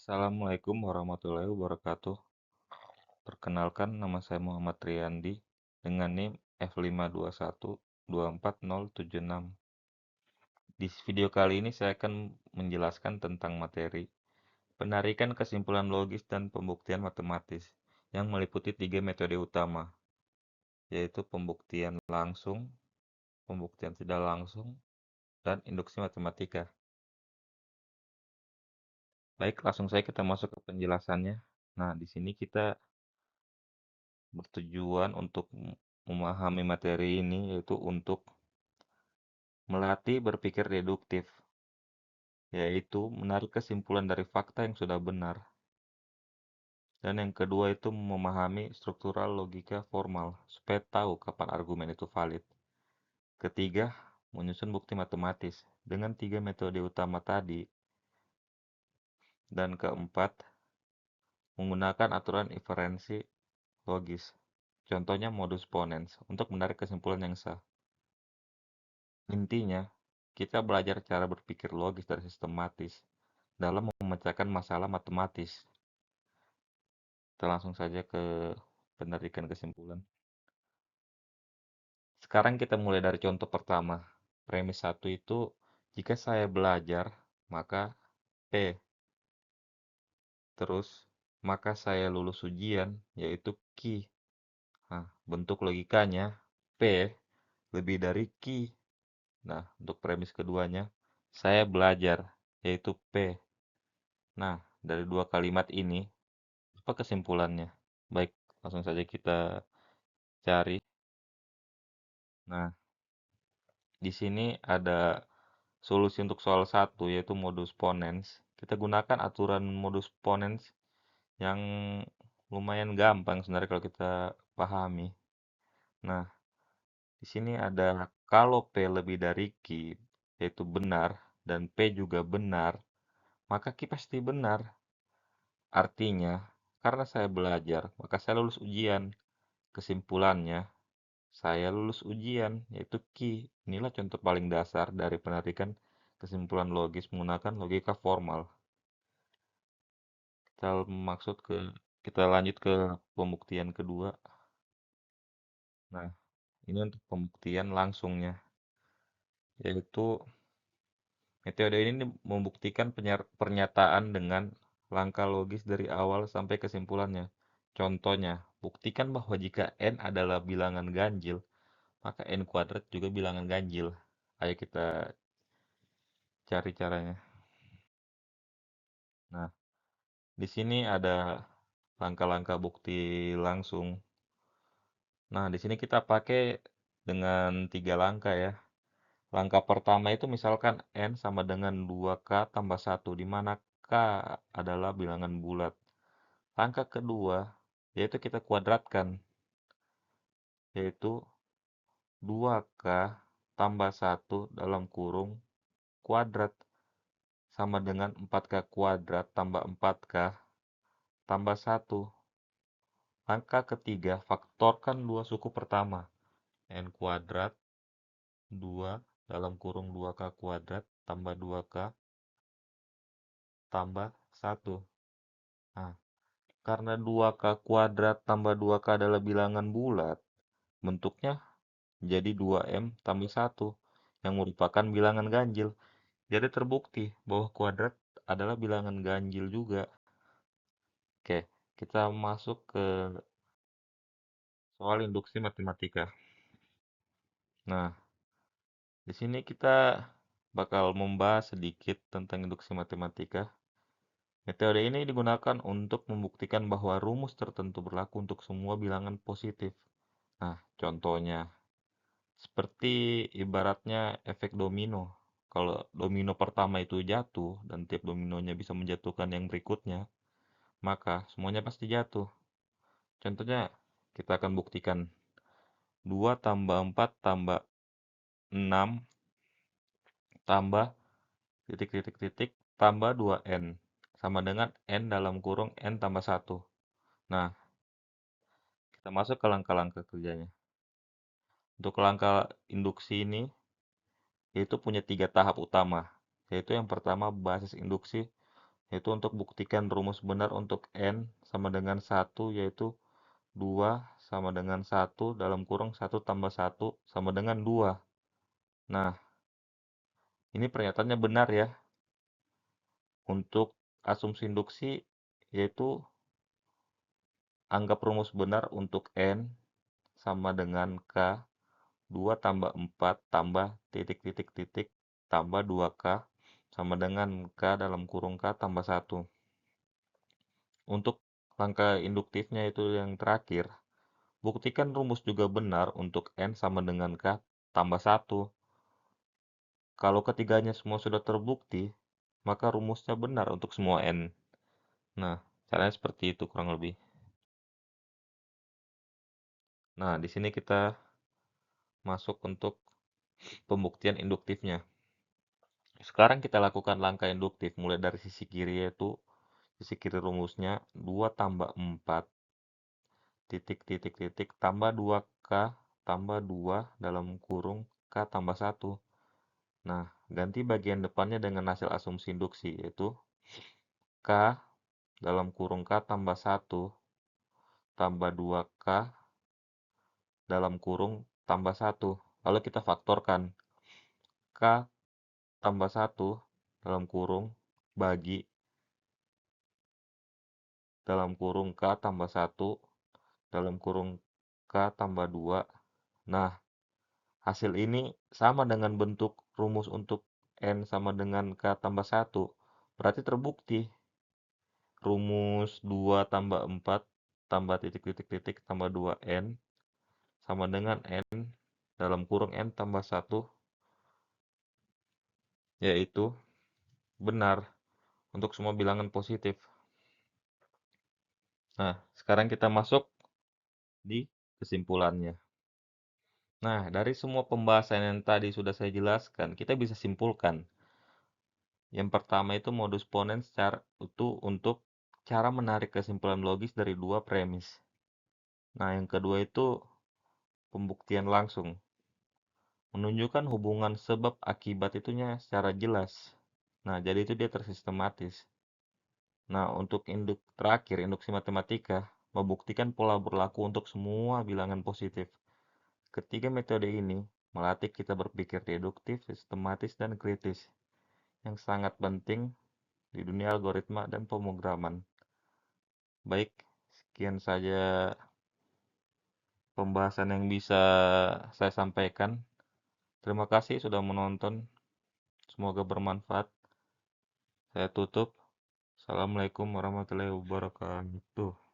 Assalamualaikum warahmatullahi wabarakatuh. Perkenalkan, nama saya Muhammad Riyandi dengan NIM F521240076. Di video kali ini saya akan menjelaskan tentang materi penarikan kesimpulan logis dan pembuktian matematis yang meliputi tiga metode utama, yaitu pembuktian langsung, pembuktian tidak langsung, dan induksi matematika. Baik, langsung saja kita masuk ke penjelasannya. Nah, di sini kita bertujuan untuk memahami materi ini, yaitu untuk melatih berpikir deduktif, yaitu menarik kesimpulan dari fakta yang sudah benar. Dan yang kedua itu memahami struktural logika formal, supaya tahu kapan argumen itu valid. Ketiga, menyusun bukti matematis dengan tiga metode utama tadi. Dan keempat, menggunakan aturan inferensi logis. Contohnya modus ponens untuk menarik kesimpulan yang sah. Intinya, kita belajar cara berpikir logis dan sistematis dalam memecahkan masalah matematis. Kita langsung saja ke penarikan kesimpulan. Sekarang kita mulai dari contoh pertama. Premis 1 itu, jika saya belajar, maka P. Terus, maka saya lulus ujian, yaitu Q. Nah, bentuk logikanya, P lebih dari Q. Nah, untuk premis keduanya, saya belajar, yaitu P. Nah, dari dua kalimat ini, apa kesimpulannya? Baik, langsung saja kita cari. Nah, di sini ada solusi untuk soal 1, yaitu modus ponens. Kita gunakan aturan modus ponens yang lumayan gampang sebenarnya kalau kita pahami. Nah, di sini ada kalau P lebih dari Q, yaitu benar, dan P juga benar, maka Q pasti benar. Artinya, karena saya belajar, maka saya lulus ujian. Kesimpulannya, saya lulus ujian, yaitu Q. Inilah contoh paling dasar dari penarikan kesimpulan logis menggunakan logika formal. Kita lanjut ke pembuktian kedua. Nah, ini untuk pembuktian langsungnya, yaitu metode ini membuktikan pernyataan dengan langkah logis dari awal sampai kesimpulannya. Contohnya, buktikan bahwa jika n adalah bilangan ganjil, maka n kuadrat juga bilangan ganjil. Ayo kita cari caranya. Nah, di sini ada langkah-langkah bukti langsung. Nah, di sini kita pakai dengan 3 langkah ya. Langkah pertama itu misalkan n sama dengan 2k tambah 1, di mana k adalah bilangan bulat. Langkah kedua, yaitu kita kuadratkan, yaitu 2k tambah 1 dalam kurung kuadrat sama dengan 4k kuadrat tambah 4k tambah 1. Langkah ketiga, faktorkan dua suku pertama. N kuadrat 2 dalam kurung 2k kuadrat tambah 2k tambah 1. Nah, karena 2k kuadrat tambah 2k adalah bilangan bulat, bentuknya jadi 2m tambah 1 yang merupakan bilangan ganjil. Jadi terbukti bahwa kuadrat adalah bilangan ganjil juga. Oke, kita masuk ke soal induksi matematika. Nah, di sini kita bakal membahas sedikit tentang induksi matematika. Metode ini digunakan untuk membuktikan bahwa rumus tertentu berlaku untuk semua bilangan positif. Nah, contohnya, seperti ibaratnya efek domino. Kalau domino pertama itu jatuh dan tiap dominonya bisa menjatuhkan yang berikutnya, maka semuanya pasti jatuh. Contohnya, kita akan buktikan 2 tambah 4 tambah 6 tambah titik-titik-titik tambah 2n sama dengan n dalam kurung n tambah 1. Nah, kita masuk ke langkah-langkah kerjanya. Untuk langkah induksi ini, yaitu punya 3 tahap utama, yaitu yang pertama basis induksi yaitu untuk buktikan rumus benar untuk N sama dengan 1, yaitu 2 sama dengan 1 dalam kurung 1 tambah 1 sama dengan 2. Nah, ini pernyataannya benar ya. Untuk asumsi induksi, yaitu anggap rumus benar untuk N sama dengan K 2 tambah 4 tambah titik titik titik tambah 2K sama dengan K dalam kurung K tambah 1. Untuk langkah induktifnya itu yang terakhir, buktikan rumus juga benar untuk N sama dengan K tambah 1. Kalau ketiganya semua sudah terbukti, maka rumusnya benar untuk semua N. Nah, caranya seperti itu kurang lebih. Nah, di sini kita masuk untuk pembuktian induktifnya. Sekarang kita lakukan langkah induktif mulai dari sisi kiri, yaitu sisi kiri rumusnya 2 tambah 4 titik titik titik tambah 2K tambah 2 dalam kurung K tambah 1. Nah, ganti bagian depannya dengan hasil asumsi induksi, yaitu K dalam kurung K tambah 1 tambah 2K dalam kurung tambah 1. Lalu kita faktorkan. K tambah 1 dalam kurung bagi dalam kurung K tambah 1 dalam kurung K tambah 2. Nah, hasil ini sama dengan bentuk rumus untuk N sama dengan K tambah 1. Berarti terbukti. Rumus 2 tambah 4 tambah titik titik titik tambah 2N sama dengan N dalam kurung N tambah 1, yaitu benar untuk semua bilangan positif. Nah, sekarang kita masuk di kesimpulannya. Nah, dari semua pembahasan yang tadi sudah saya jelaskan, kita bisa simpulkan. Yang pertama itu modus ponens itu untuk cara menarik kesimpulan logis dari dua premis. Nah, yang kedua itu pembuktian langsung. Menunjukkan hubungan sebab akibat itunya secara jelas. Nah, jadi itu dia tersistematis. Nah, untuk terakhir, induksi matematika, membuktikan pola berlaku untuk semua bilangan positif. Ketiga metode ini melatih kita berpikir deduktif, sistematis, dan kritis, yang sangat penting di dunia algoritma dan pemrograman. Baik, sekian saja pembahasan yang bisa saya sampaikan. Terima kasih sudah menonton. Semoga bermanfaat. Saya tutup. Assalamualaikum warahmatullahi wabarakatuh.